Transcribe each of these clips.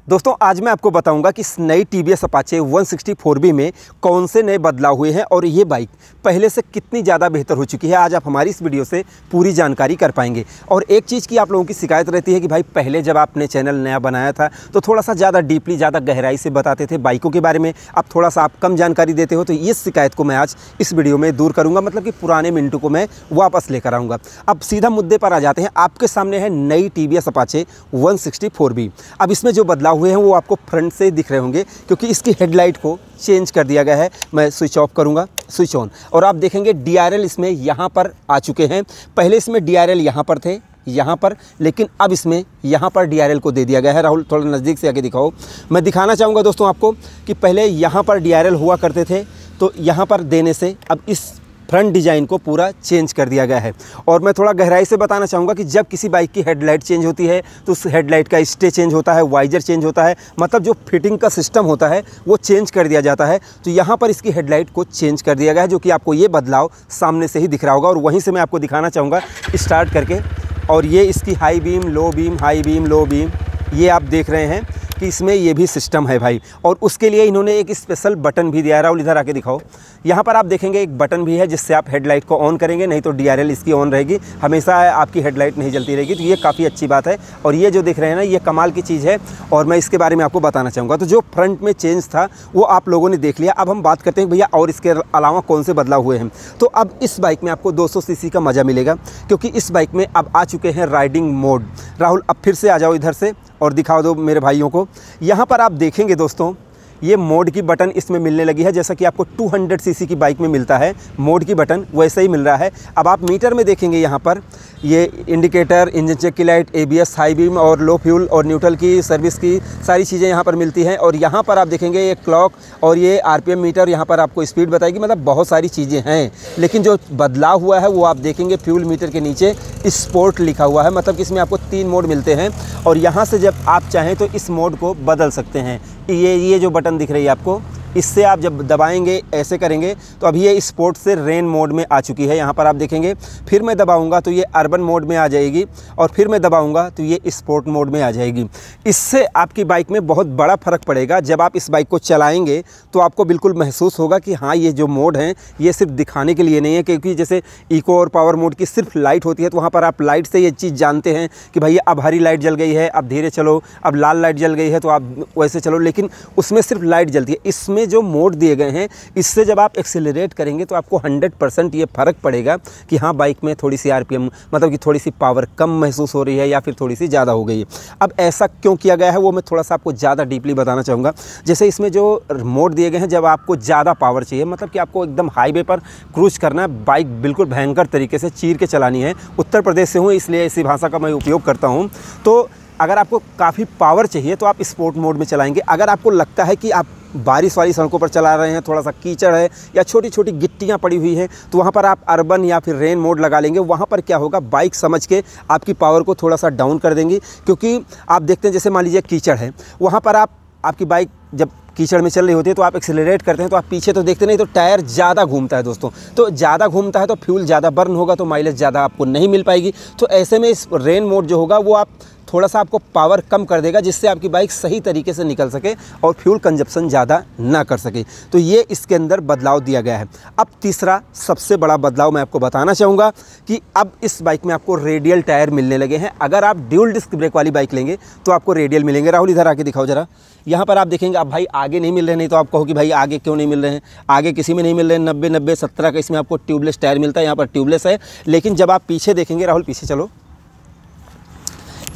दोस्तों आज मैं आपको बताऊंगा कि इस नई TVS अपाचे 160 में कौन से नए बदलाव हुए हैं और ये बाइक पहले से कितनी ज़्यादा बेहतर हो चुकी है। आज आप हमारी इस वीडियो से पूरी जानकारी कर पाएंगे। और एक चीज़ की आप लोगों की शिकायत रहती है कि भाई पहले जब आपने चैनल नया बनाया था तो थोड़ा सा ज़्यादा डीपली, ज़्यादा गहराई से बताते थे बाइकों के बारे में, अब थोड़ा सा आप कम जानकारी देते हो। तो इस शिकायत को मैं आज इस वीडियो में दूर करूँगा, मतलब कि पुराने मिनटों को मैं वापस लेकर आऊँगा। अब सीधा मुद्दे पर आ जाते हैं। आपके सामने है नई TVS अपाचे 160 अब इसमें जो बदलाव हुए हैं वो आपको फ्रंट से दिख रहे होंगे, क्योंकि इसकी हेडलाइट को चेंज कर दिया गया है। मैं स्विच ऑफ करूंगा, स्विच ऑन, और आप देखेंगे DRL इसमें यहाँ पर आ चुके हैं। पहले इसमें DRL यहाँ पर थे, यहाँ पर, लेकिन अब इसमें यहाँ पर DRL को दे दिया गया है। राहुल थोड़ा नज़दीक से आके दिखाओ। मैं दिखाना चाहूँगा दोस्तों आपको कि पहले यहाँ पर DRL हुआ करते थे, तो यहाँ पर देने से अब इस फ्रंट डिज़ाइन को पूरा चेंज कर दिया गया है। और मैं थोड़ा गहराई से बताना चाहूँगा कि जब किसी बाइक की हेडलाइट चेंज होती है तो उस हेडलाइट का स्टे चेंज होता है, वाइजर चेंज होता है, मतलब जो फिटिंग का सिस्टम होता है वो चेंज कर दिया जाता है। तो यहाँ पर इसकी हेडलाइट को चेंज कर दिया गया है, जो कि आपको ये बदलाव सामने से ही दिख रहा होगा। और वहीं से मैं आपको दिखाना चाहूँगा स्टार्ट करके। और ये इसकी high beam, low beam, high beam, low beam, ये आप देख रहे हैं कि इसमें ये भी सिस्टम है भाई। और उसके लिए इन्होंने एक स्पेशल बटन भी दिया है। राहुल इधर आके दिखाओ। यहाँ पर आप देखेंगे एक बटन भी है जिससे आप हेडलाइट को ऑन करेंगे, नहीं तो DRL इसकी ऑन रहेगी, हमेशा आपकी हेडलाइट नहीं जलती रहेगी। तो ये काफ़ी अच्छी बात है। और ये जो देख रहे हैं ना, ये कमाल की चीज़ है और मैं इसके बारे में आपको बताना चाहूँगा। तो जो फ्रंट में चेंज था वो आप लोगों ने देख लिया। अब हम बात करते हैं भैया और इसके अलावा कौन से बदलाव हुए हैं। तो अब इस बाइक में आपको 200 सीसी का मज़ा मिलेगा, क्योंकि इस बाइक में अब आ चुके हैं राइडिंग मोड। राहुल अब फिर से आ जाओ इधर से और दिखाओ दो मेरे भाइयों को। यहाँ पर आप देखेंगे दोस्तों, ये मोड की बटन इसमें मिलने लगी है, जैसा कि आपको 200 सीसी की बाइक में मिलता है मोड की बटन, वैसे ही मिल रहा है। अब आप मीटर में देखेंगे यहाँ पर ये इंडिकेटर, इंजन चेक की लाइट, ABS, हाई बीम और लो फ्यूल और न्यूट्रल की सर्विस की सारी चीज़ें यहाँ पर मिलती हैं। और यहाँ पर आप देखेंगे ये क्लॉक और ये RPM मीटर, यहाँ पर आपको स्पीड बताएगी, मतलब बहुत सारी चीज़ें हैं। लेकिन जो बदलाव हुआ है वो आप देखेंगे फ्यूल मीटर के नीचे स्पोर्ट लिखा हुआ है, मतलब कि इसमें आपको 3 मोड मिलते हैं। और यहाँ से जब आप चाहें तो इस मोड को बदल सकते हैं। ये जो बटन दिख रही है आपको, इससे आप जब दबाएंगे, ऐसे करेंगे तो अभी ये स्पोर्ट से रेन मोड में आ चुकी है। यहाँ पर आप देखेंगे, फिर मैं दबाऊंगा तो ये अर्बन मोड में आ जाएगी, और फिर मैं दबाऊंगा तो ये स्पोर्ट मोड में आ जाएगी। इससे आपकी बाइक में बहुत बड़ा फ़र्क पड़ेगा। जब आप इस बाइक को चलाएंगे तो आपको बिल्कुल महसूस होगा कि हाँ, ये जो मोड हैं ये सिर्फ दिखाने के लिए नहीं है, क्योंकि जैसे इको और पावर मोड की सिर्फ लाइट होती है, तो वहाँ पर आप लाइट से ये चीज़ जानते हैं कि भाई अब हरी लाइट जल गई है, अब धीरे चलो, अब लाल लाइट जल गई है तो आप वैसे चलो, लेकिन उसमें सिर्फ लाइट जलती है। इसमें जो मोड दिए गए हैं, इससे जब आप एक्सेलरेट करेंगे तो आपको 100% ये फ़र्क पड़ेगा कि हाँ, बाइक में थोड़ी सी RPM, मतलब कि थोड़ी सी पावर कम महसूस हो रही है या फिर थोड़ी सी ज़्यादा हो गई है। अब ऐसा क्यों किया गया है वो मैं थोड़ा सा आपको ज़्यादा डीपली बताना चाहूँगा। जैसे इसमें जो मोड दिए गए हैं, जब आपको ज़्यादा पावर चाहिए, मतलब कि आपको एकदम हाईवे पर क्रूज करना है, बाइक बिल्कुल भयंकर तरीके से चीर के चलानी है। उत्तर प्रदेश से हूँ इसलिए ऐसी भाषा का मैं उपयोग करता हूँ। तो अगर आपको काफ़ी पावर चाहिए तो आप स्पोर्ट मोड में चलाएंगे। अगर आपको लगता है कि आप बारिश वाली सड़कों पर चला रहे हैं, थोड़ा सा कीचड़ है या छोटी छोटी गिट्टियाँ पड़ी हुई हैं, तो वहाँ पर आप अर्बन या फिर रेन मोड लगा लेंगे। वहाँ पर क्या होगा, बाइक समझ के आपकी पावर को थोड़ा सा डाउन कर देंगी। क्योंकि आप देखते हैं, जैसे मान लीजिए कीचड़ है, वहाँ पर आपकी बाइक जब कीचड़ में चल रही होती है तो आप एक्सेलरेट करते हैं तो आप पीछे तो देखते नहीं, तो टायर ज़्यादा घूमता है दोस्तों। तो ज़्यादा घूमता है तो फ्यूल ज़्यादा बर्न होगा, तो माइलेज ज़्यादा आपको नहीं मिल पाएगी। तो ऐसे में इस रेन मोड जो होगा वो आप थोड़ा सा आपको पावर कम कर देगा, जिससे आपकी बाइक सही तरीके से निकल सके और फ्यूल कंजप्शन ज़्यादा ना कर सके। तो ये इसके अंदर बदलाव दिया गया है। अब तीसरा सबसे बड़ा बदलाव मैं आपको बताना चाहूँगा कि अब इस बाइक में आपको रेडियल टायर मिलने लगे हैं। अगर आप ड्यूल डिस्क ब्रेक वाली बाइक लेंगे तो आपको रेडियल मिलेंगे। राहुल इधर आके दिखाओ ज़रा। यहाँ पर आप देखेंगे, अब भाई आगे नहीं मिल रहे, नहीं तो आप कहो कि भाई आगे क्यों नहीं मिल रहे हैं, आगे किसी में नहीं मिल रहे हैं। 90-90, 17 का इसमें आपको ट्यूबलेस टायर मिलता है, यहाँ पर ट्यूबलेस है। लेकिन जब आप पीछे देखेंगे, राहुल पीछे चलो,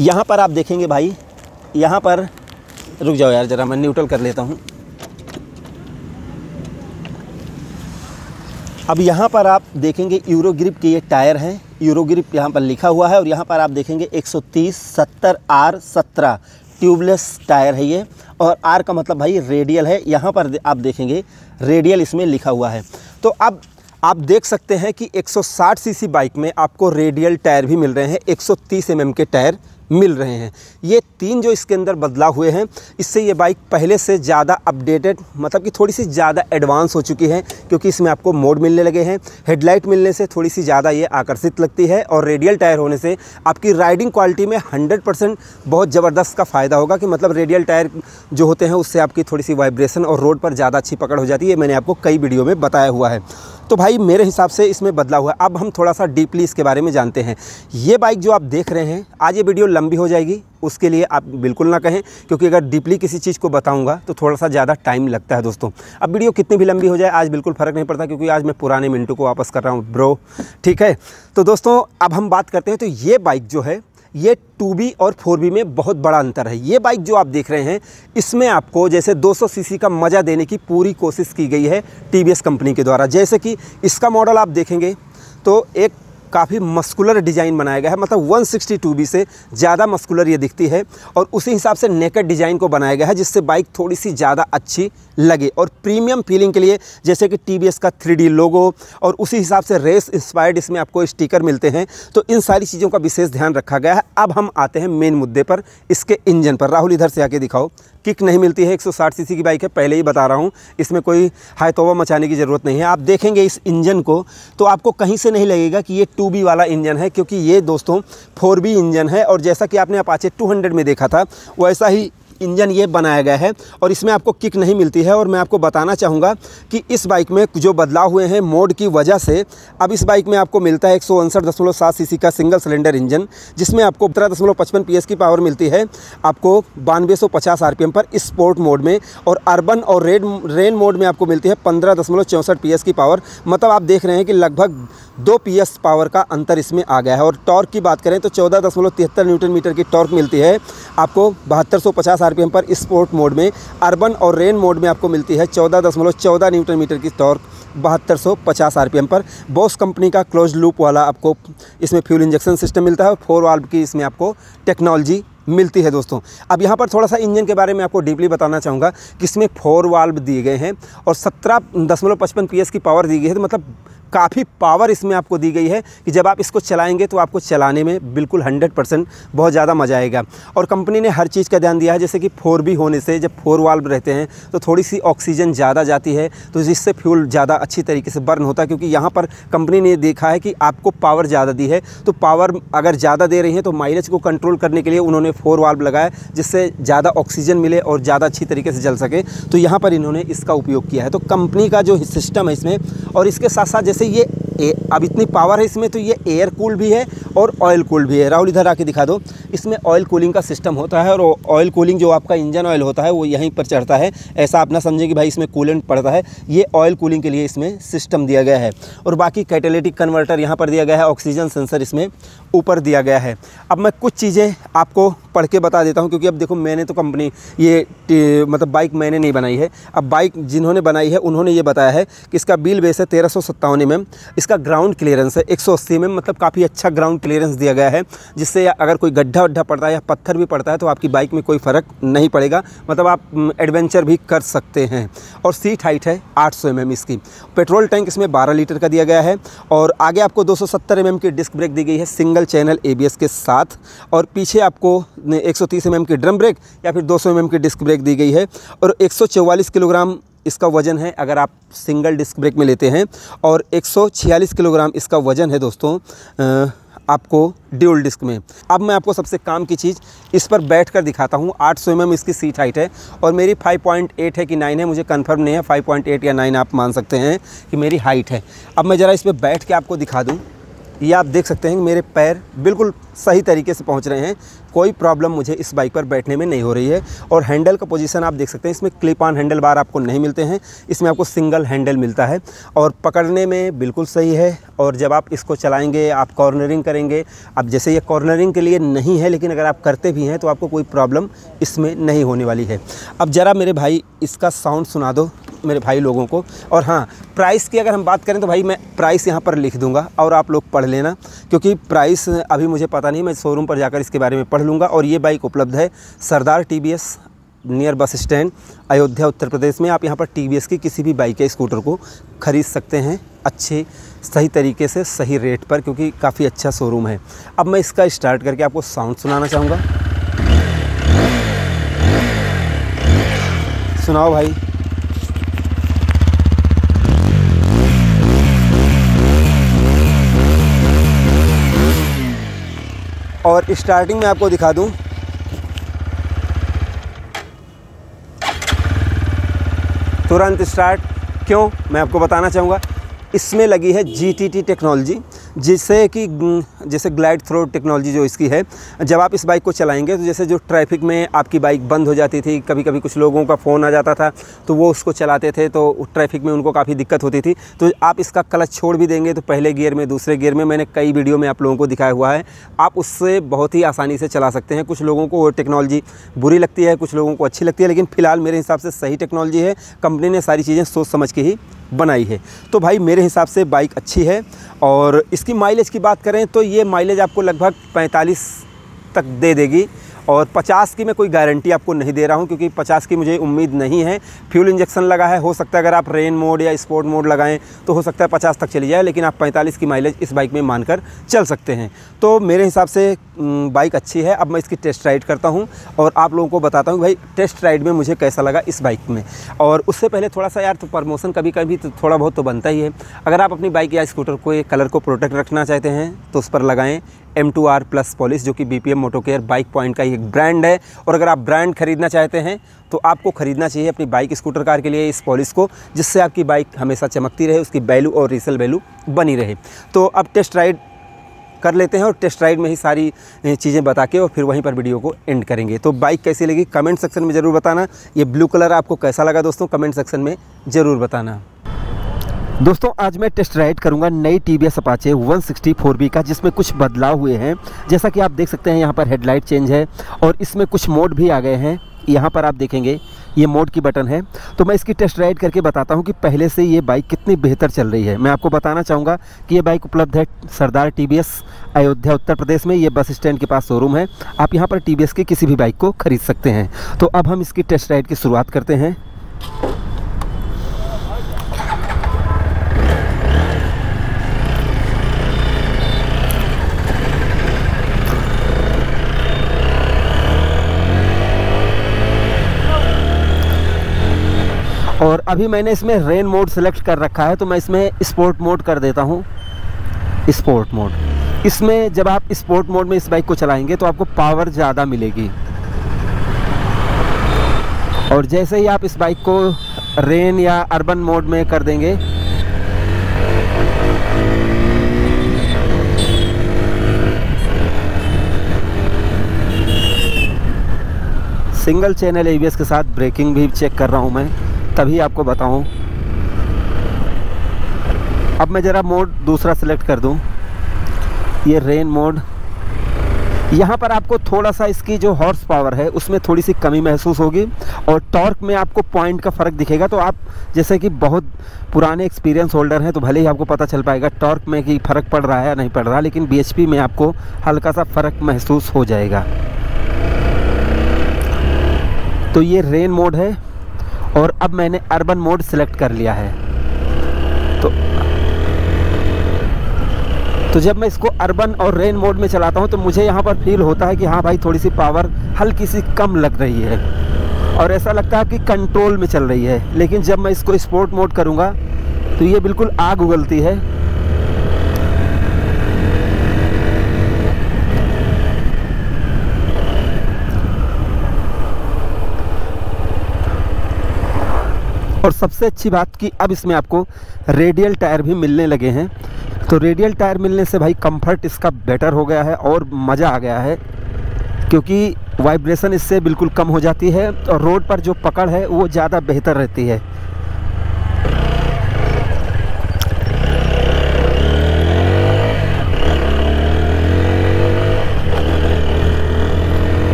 यहाँ पर आप देखेंगे भाई, यहाँ पर रुक जाओ यार ज़रा, मैं न्यूट्रल कर लेता हूँ। अब यहाँ पर आप देखेंगे यूरो ग्रिप के ये टायर हैं, यूरो ग्रिप यहाँ पर लिखा हुआ है। और यहाँ पर आप देखेंगे 130/70R17 ट्यूबलेस टायर है ये, और R का मतलब भाई रेडियल है। यहाँ पर आप देखेंगे रेडियल इसमें लिखा हुआ है। तो अब आप देख सकते हैं कि 160 सीसी बाइक में आपको रेडियल टायर भी मिल रहे हैं, 130 mm के टायर मिल रहे हैं। ये 3 जो इसके अंदर बदलाव हुए हैं, इससे ये बाइक पहले से ज़्यादा अपडेटेड, मतलब कि थोड़ी सी ज़्यादा एडवांस हो चुकी है, क्योंकि इसमें आपको मोड मिलने लगे हैं। हेडलाइट मिलने से थोड़ी सी ज़्यादा ये आकर्षित लगती है, और रेडियल टायर होने से आपकी राइडिंग क्वालिटी में 100% बहुत ज़बरदस्त का फ़ायदा होगा, कि मतलब रेडियल टायर जो होते हैं उससे आपकी थोड़ी सी वाइब्रेशन और रोड पर ज़्यादा अच्छी पकड़ हो जाती है। मैंने आपको कई वीडियो में बताया हुआ है। तो भाई मेरे हिसाब से इसमें बदलाव हुआ है। अब हम थोड़ा सा डीपली इसके बारे में जानते हैं। ये बाइक जो आप देख रहे हैं, आज ये वीडियो लंबी हो जाएगी, उसके लिए आप बिल्कुल ना कहें, क्योंकि अगर डीपली किसी चीज़ को बताऊंगा तो थोड़ा सा ज़्यादा टाइम लगता है दोस्तों। अब वीडियो कितनी भी लंबी हो जाए आज बिल्कुल फ़र्क नहीं पड़ता, क्योंकि आज मैं पुराने मिनटों को वापस कर रहा हूँ ब्रो, ठीक है। तो दोस्तों अब हम बात करते हैं। तो ये बाइक जो है, ये 2B और 4B में बहुत बड़ा अंतर है। ये बाइक जो आप देख रहे हैं, इसमें आपको जैसे 200 सीसी का मज़ा देने की पूरी कोशिश की गई है TVS कंपनी के द्वारा। जैसे कि इसका मॉडल आप देखेंगे तो एक काफ़ी मस्कुलर डिज़ाइन बनाया गया है, मतलब 160 2B से ज़्यादा मस्कुलर ये दिखती है, और उसी हिसाब से नेकेड डिज़ाइन को बनाया गया है, जिससे बाइक थोड़ी सी ज़्यादा अच्छी लगे। और प्रीमियम फीलिंग के लिए जैसे कि TVS का 3D लोगो, और उसी हिसाब से रेस इंस्पायर्ड इसमें आपको स्टिकर मिलते हैं। तो इन सारी चीज़ों का विशेष ध्यान रखा गया है। अब हम आते हैं मेन मुद्दे पर, इसके इंजन पर। राहुल इधर से आके दिखाओ। किक नहीं मिलती है, 160 सीसी की बाइक है, पहले ही बता रहा हूँ, इसमें कोई हाय तौबा मचाने की ज़रूरत नहीं है। आप देखेंगे इस इंजन को तो आपको कहीं से नहीं लगेगा कि ये 2B वाला इंजन है, क्योंकि ये दोस्तों 4B इंजन है। और जैसा कि आपने अपाचे 200 में देखा था, वैसा ही इंजन ये बनाया गया है, और इसमें आपको किक नहीं मिलती है। और मैं आपको बताना चाहूँगा कि इस बाइक में जो बदलाव हुए हैं मोड की वजह से, अब इस बाइक में आपको मिलता है 159.7 सीसी का सिंगल सिलेंडर इंजन, जिसमें आपको 17.55 PS की पावर मिलती है, आपको 9250 RPM पर स्पोर्ट मोड में। और अर्बन और रेन मोड में आपको मिलती है 15.64 PS की पावर। मतलब आप देख रहे हैं कि लगभग 2 PS पावर का अंतर इसमें आ गया है। और टॉर्क की बात करें तो 14.73 न्यूटन मीटर की टॉर्क मिलती है आपको 7250 RPM पर स्पोर्ट मोड में। अर्बन और रेन मोड में आपको मिलती है 14.14 न्यूटन मीटर की टॉर्क 7250 RPM पर। बॉस कंपनी का क्लोज लूप वाला आपको इसमें फ्यूल इंजेक्शन सिस्टम मिलता है, और 4 वाल्व की इसमें आपको टेक्नोलॉजी मिलती है दोस्तों। अब यहाँ पर थोड़ा सा इंजन के बारे में आपको डीपली बताना चाहूँगा कि इसमें 4 वाल्व दिए गए हैं और 17.55 PS की पावर दी गई है। तो मतलब काफ़ी पावर इसमें आपको दी गई है कि जब आप इसको चलाएंगे तो आपको चलाने में बिल्कुल 100% बहुत ज़्यादा मज़ा आएगा। और कंपनी ने हर चीज़ का ध्यान दिया है, जैसे कि 4B होने से जब 4 वाल्व रहते हैं तो थोड़ी सी ऑक्सीजन ज़्यादा जाती है, तो जिससे फ्यूल ज़्यादा अच्छी तरीके से बर्न होता है। क्योंकि यहाँ पर कंपनी ने देखा है कि आपको पावर ज़्यादा दी है, तो पावर अगर ज़्यादा दे रही है तो माइलेज को कंट्रोल करने के लिए उन्होंने 4 वाल्व लगाया, जिससे ज़्यादा ऑक्सीजन मिले और ज़्यादा अच्छी तरीके से जल सके। तो यहाँ पर इन्होंने इसका उपयोग किया है। तो कंपनी का जो सिस्टम है इसमें, और इसके साथ साथ जैसे ये अब इतनी पावर है इसमें, तो ये एयर कूल भी है और ऑयल कूल भी है। राहुल इधर आके दिखा दो। इसमें ऑयल कूलिंग का सिस्टम होता है, और ऑयल कूलिंग जो आपका इंजन ऑयल होता है वो यहीं पर चढ़ता है। ऐसा आप ना समझें कि भाई इसमें कूलेंट पड़ता है, ये ऑयल कूलिंग के लिए इसमें सिस्टम दिया गया है। और बाकी कैटालिटिक कन्वर्टर यहाँ पर दिया गया है, ऑक्सीजन सेंसर इसमें ऊपर दिया गया है। अब मैं कुछ चीज़ें आपको पढ़ के बता देता हूँ, क्योंकि अब देखो मैंने तो कंपनी ये मतलब बाइक मैंने नहीं बनाई है। अब बाइक जिन्होंने बनाई है उन्होंने ये बताया है कि इसका व्हील बेस है 1357 mm, इसका ग्राउंड क्लियरेंस है 180 mm, मतलब काफ़ी अच्छा ग्राउंड क्लियरेंस दिया गया है, जिससे अगर कोई गड्ढा वड्ढा पड़ता है या पत्थर भी पड़ता है तो आपकी बाइक में कोई फ़र्क नहीं पड़ेगा, मतलब आप एडवेंचर भी कर सकते हैं। और सीट हाइट है 800 mm इसकी। पेट्रोल टैंक इसमें 12 लीटर का दिया गया है, और आगे आपको 270 mm की डिस्क ब्रेक दी गई है सिंगल चैनल ABS के साथ, और पीछे आपको 130 mm की ड्रम ब्रेक या फिर 200 mm की डिस्क ब्रेक दी गई है। और 144 किलोग्राम इसका वज़न है अगर आप सिंगल डिस्क ब्रेक में लेते हैं, और 146 किलोग्राम इसका वज़न है दोस्तों आपको ड्यूल डिस्क में। अब मैं आपको सबसे काम की चीज़ इस पर बैठ कर दिखाता हूँ। 800 mm इसकी सीट हाइट है, और मेरी 5.8 है कि 9 है, मुझे कंफर्म नहीं है, 5.8 या 9 आप मान सकते हैं कि मेरी हाइट है। अब मैं ज़रा इस पर बैठ के आपको दिखा दूँ। ये आप देख सकते हैं कि मेरे पैर बिल्कुल सही तरीके से पहुंच रहे हैं, कोई प्रॉब्लम मुझे इस बाइक पर बैठने में नहीं हो रही है। और हैंडल का पोजीशन आप देख सकते हैं, इसमें क्लिप ऑन हैंडल बार आपको नहीं मिलते हैं, इसमें आपको सिंगल हैंडल मिलता है, और पकड़ने में बिल्कुल सही है। और जब आप इसको चलाएंगे, आप कॉर्नरिंग करेंगे, अब जैसे ये कॉर्नरिंग के लिए नहीं है, लेकिन अगर आप करते भी हैं तो आपको कोई प्रॉब्लम इसमें नहीं होने वाली है। अब ज़रा मेरे भाई इसका साउंड सुना दो मेरे भाई लोगों को। और हाँ, प्राइस की अगर हम बात करें तो भाई मैं प्राइस यहाँ पर लिख दूंगा और आप लोग पढ़ लेना, क्योंकि प्राइस अभी मुझे पता नहीं, मैं शोरूम पर जाकर इसके बारे में पढ़ लूँगा। और ये बाइक उपलब्ध है Sardar TVS near bus stand, Ayodhya Uttar Pradesh में। आप यहाँ पर TVS की किसी भी बाइक या स्कूटर को ख़रीद सकते हैं अच्छे सही तरीके से सही रेट पर, क्योंकि काफ़ी अच्छा शोरूम है। अब मैं इसका स्टार्ट करके आपको साउंड सुनाना चाहूँगा। सुनाओ भाई। और स्टार्टिंग में आपको दिखा दूं, तुरंत स्टार्ट। क्यों, मैं आपको बताना चाहूँगा। इसमें लगी है GTT टेक्नोलॉजी, जिससे कि जैसे ग्लाइड थ्रो टेक्नोलॉजी जो इसकी है। जब आप इस बाइक को चलाएंगे तो जैसे जो ट्रैफिक में आपकी बाइक बंद हो जाती थी, कभी कभी कुछ लोगों का फ़ोन आ जाता था तो वो उसको चलाते थे तो ट्रैफिक में उनको काफ़ी दिक्कत होती थी। तो आप इसका क्लच छोड़ भी देंगे तो पहले गियर में, दूसरे गियर में, मैंने कई वीडियो में आप लोगों को दिखाया हुआ है, आप उससे बहुत ही आसानी से चला सकते हैं। कुछ लोगों को वो टेक्नोलॉजी बुरी लगती है, कुछ लोगों को अच्छी लगती है, लेकिन फ़िलहाल मेरे हिसाब से सही टेक्नोलॉजी है। कंपनी ने सारी चीज़ें सोच समझ के ही बनाई है। तो भाई मेरे हिसाब से बाइक अच्छी है। और इसकी माइलेज की बात करें तो ये माइलेज आपको लगभग 45 तक दे देगी, और 50 की मैं कोई गारंटी आपको नहीं दे रहा हूं, क्योंकि 50 की मुझे उम्मीद नहीं है। फ्यूल इंजेक्शन लगा है, हो सकता है अगर आप रेन मोड या स्पोर्ट मोड लगाएं तो हो सकता है 50 तक चली जाए, लेकिन आप 45 की माइलेज इस बाइक में मानकर चल सकते हैं। तो मेरे हिसाब से बाइक अच्छी है। अब मैं इसकी टेस्ट राइड करता हूं और आप लोगों को बताता हूं भाई टेस्ट राइड में मुझे कैसा लगा इस बाइक में। और उससे पहले थोड़ा सा यार, तो प्रमोशन कभी कभी तो थोड़ा बहुत तो बनता ही है। अगर आप अपनी बाइक या स्कूटर को कलर को प्रोटेक्ट रखना चाहते हैं तो उस पर लगाएँ M2R प्लस पॉलिश, जो कि BPM मोटोकेयर बाइक पॉइंट का ही एक ब्रांड है। और अगर आप ब्रांड खरीदना चाहते हैं तो आपको ख़रीदना चाहिए अपनी बाइक स्कूटर कार के लिए इस पॉलिश को, जिससे आपकी बाइक हमेशा चमकती रहे, उसकी वैल्यू और रीसेल वैल्यू बनी रहे। तो अब टेस्ट राइड कर लेते हैं और टेस्ट राइड में ही सारी चीज़ें बता के और फिर वहीं पर वीडियो को एंड करेंगे। तो बाइक कैसी लगी कमेंट सेक्शन में ज़रूर बताना। ये ब्लू कलर आपको कैसा लगा दोस्तों, कमेंट सेक्शन में ज़रूर बताना। दोस्तों आज मैं टेस्ट राइड करूंगा नई TVS अपाचे 160 4B का, जिसमें कुछ बदलाव हुए हैं। जैसा कि आप देख सकते हैं यहाँ पर हेडलाइट चेंज है और इसमें कुछ मोड भी आ गए हैं। यहाँ पर आप देखेंगे ये मोड की बटन है। तो मैं इसकी टेस्ट राइड करके बताता हूँ कि पहले से ये बाइक कितनी बेहतर चल रही है। मैं आपको बताना चाहूँगा कि ये बाइक उपलब्ध है सरदार TVS अयोध्या उत्तर प्रदेश में। ये बस स्टैंड के पास शोरूम है। आप यहाँ पर TVS की किसी भी बाइक को खरीद सकते हैं। तो अब हम इसकी टेस्ट राइड की शुरुआत करते हैं। और अभी मैंने इसमें रेन मोड सेलेक्ट कर रखा है, तो मैं इसमें स्पोर्ट मोड कर देता हूँ। स्पोर्ट मोड, इसमें जब आप स्पोर्ट मोड में इस बाइक को चलाएंगे तो आपको पावर ज़्यादा मिलेगी। और जैसे ही आप इस बाइक को रेन या अर्बन मोड में कर देंगे सिंगल चैनल ABS के साथ ब्रेकिंग भी चेक कर रहा हूँ मैं, तभी आपको बताऊं। अब मैं ज़रा मोड दूसरा सेलेक्ट कर दूं, ये रेन मोड। यहाँ पर आपको थोड़ा सा इसकी जो हॉर्स पावर है उसमें थोड़ी सी कमी महसूस होगी और टॉर्क में आपको पॉइंट का फ़र्क दिखेगा। तो आप जैसे कि बहुत पुराने एक्सपीरियंस होल्डर हैं तो भले ही आपको पता चल पाएगा टॉर्क में कि फ़र्क पड़ रहा है या नहीं पड़ रहा, लेकिन BHP में आपको हल्का सा फ़र्क महसूस हो जाएगा। तो ये रेन मोड है और अब मैंने अर्बन मोड सेलेक्ट कर लिया है। तो जब मैं इसको अर्बन और रेन मोड में चलाता हूं तो मुझे यहाँ पर फील होता है कि हाँ भाई थोड़ी सी पावर हल्की सी कम लग रही है और ऐसा लगता है कि कंट्रोल में चल रही है। लेकिन जब मैं इसको स्पोर्ट मोड करूँगा तो ये बिल्कुल आग उगलती है। और सबसे अच्छी बात कि अब इसमें आपको रेडियल टायर भी मिलने लगे हैं। तो रेडियल टायर मिलने से भाई कंफर्ट इसका बेटर हो गया है और मज़ा आ गया है, क्योंकि वाइब्रेशन इससे बिल्कुल कम हो जाती है और रोड पर जो पकड़ है वो ज़्यादा बेहतर रहती है।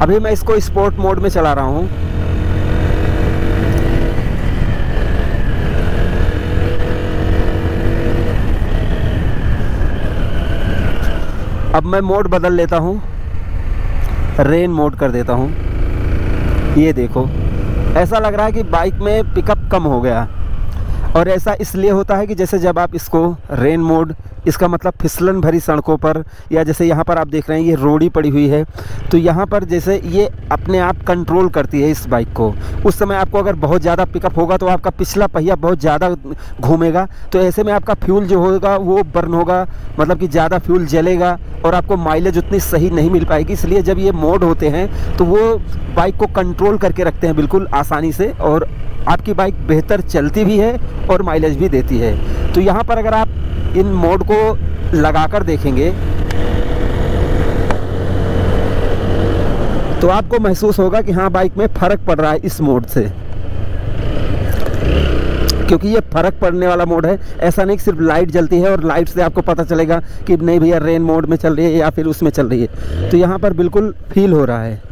अभी मैं इसको स्पोर्ट मोड में चला रहा हूँ। अब मैं मोड बदल लेता हूँ, रेन मोड कर देता हूँ। ये देखो, ऐसा लग रहा है कि बाइक में पिकअप कम हो गया। और ऐसा इसलिए होता है कि जैसे जब आप इसको रेन मोड, इसका मतलब फिसलन भरी सड़कों पर, या जैसे यहाँ पर आप देख रहे हैं ये रोड़ी पड़ी हुई है, तो यहाँ पर जैसे ये अपने आप कंट्रोल करती है इस बाइक को। उस समय आपको अगर बहुत ज़्यादा पिकअप होगा तो आपका पिछला पहिया बहुत ज़्यादा घूमेगा, तो ऐसे में आपका फ्यूल जो होगा वो बर्न होगा, मतलब कि ज़्यादा फ्यूल जलेगा और आपको माइलेज उतनी सही नहीं मिल पाएगी। इसलिए जब ये मोड होते हैं तो वो बाइक को कंट्रोल करके रखते हैं बिल्कुल आसानी से, और आपकी बाइक बेहतर चलती भी है और माइलेज भी देती है। तो यहाँ पर अगर आप इन मोड को लगाकर देखेंगे तो आपको महसूस होगा कि हाँ, बाइक में फ़र्क पड़ रहा है इस मोड से, क्योंकि ये फ़र्क पड़ने वाला मोड है। ऐसा नहीं कि सिर्फ लाइट जलती है और लाइट से आपको पता चलेगा कि नहीं भैया रेन मोड में चल रही है या फिर उसमें चल रही है। तो यहाँ पर बिल्कुल फील हो रहा है।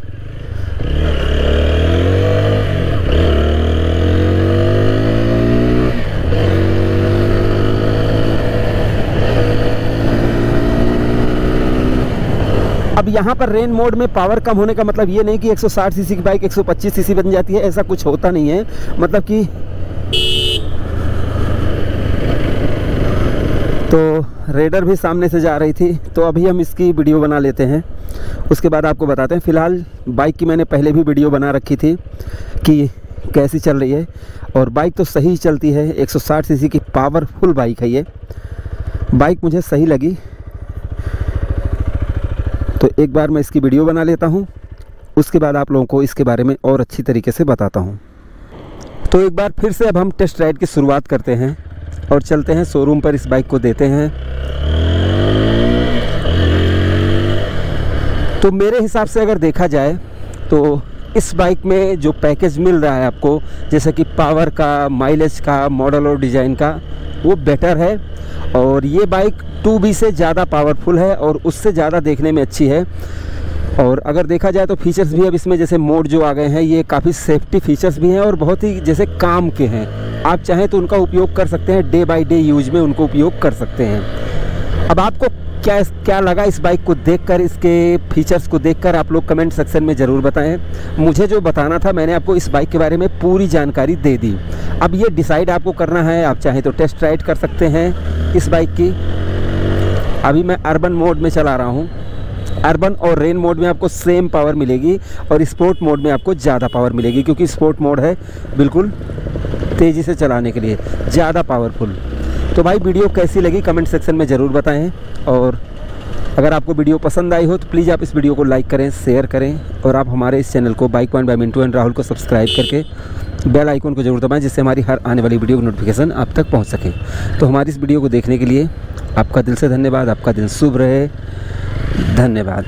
अब यहाँ पर रेन मोड में पावर कम होने का मतलब ये नहीं कि 160 सीसी की बाइक 125 सीसी बन जाती है, ऐसा कुछ होता नहीं है। मतलब कि तो रेडर भी सामने से जा रही थी, तो अभी हम इसकी वीडियो बना लेते हैं, उसके बाद आपको बताते हैं। फ़िलहाल बाइक की मैंने पहले भी वीडियो बना रखी थी कि कैसी चल रही है, और बाइक तो सही चलती है। 160 सीसी की पावरफुल बाइक है ये बाइक, मुझे सही लगी। तो एक बार मैं इसकी वीडियो बना लेता हूँ, उसके बाद आप लोगों को इसके बारे में और अच्छी तरीके से बताता हूँ। तो एक बार फिर से अब हम टेस्ट राइड की शुरुआत करते हैं और चलते हैं शोरूम पर, इस बाइक को देते हैं। तो मेरे हिसाब से अगर देखा जाए तो इस बाइक में जो पैकेज मिल रहा है आपको, जैसे कि पावर का, माइलेज का, मॉडल और डिज़ाइन का, वो बेटर है। और ये बाइक 2B से ज़्यादा पावरफुल है और उससे ज़्यादा देखने में अच्छी है। और अगर देखा जाए तो फीचर्स भी अब इसमें जैसे मोड जो आ गए हैं, ये काफ़ी सेफ्टी फीचर्स भी हैं और बहुत ही जैसे काम के हैं। आप चाहें तो उनका उपयोग कर सकते हैं, डे बाय डे यूज में उनको उपयोग कर सकते हैं। अब आपको क्या लगा इस बाइक को देखकर, इसके फीचर्स को देखकर, आप लोग कमेंट सेक्शन में ज़रूर बताएं। मुझे जो बताना था मैंने आपको इस बाइक के बारे में पूरी जानकारी दे दी। अब ये डिसाइड आपको करना है, आप चाहें तो टेस्ट राइड कर सकते हैं इस बाइक की। अभी मैं अर्बन मोड में चला रहा हूँ। अर्बन और रेन मोड में आपको सेम पावर मिलेगी और स्पोर्ट मोड में आपको ज़्यादा पावर मिलेगी, क्योंकि स्पोर्ट मोड है बिल्कुल तेज़ी से चलाने के लिए, ज़्यादा पावरफुल। तो भाई वीडियो कैसी लगी कमेंट सेक्शन में ज़रूर बताएं, और अगर आपको वीडियो पसंद आई हो तो प्लीज़ आप इस वीडियो को लाइक करें, शेयर करें, और आप हमारे इस चैनल को bike point by Mintu and Rahul को सब्सक्राइब करके बेल आइकन को जरूर दबाएं, जिससे हमारी हर आने वाली वीडियो की नोटिफिकेशन आप तक पहुंच सके। तो हमारी इस वीडियो को देखने के लिए आपका दिल से धन्यवाद। आपका दिन शुभ रहे। धन्यवाद।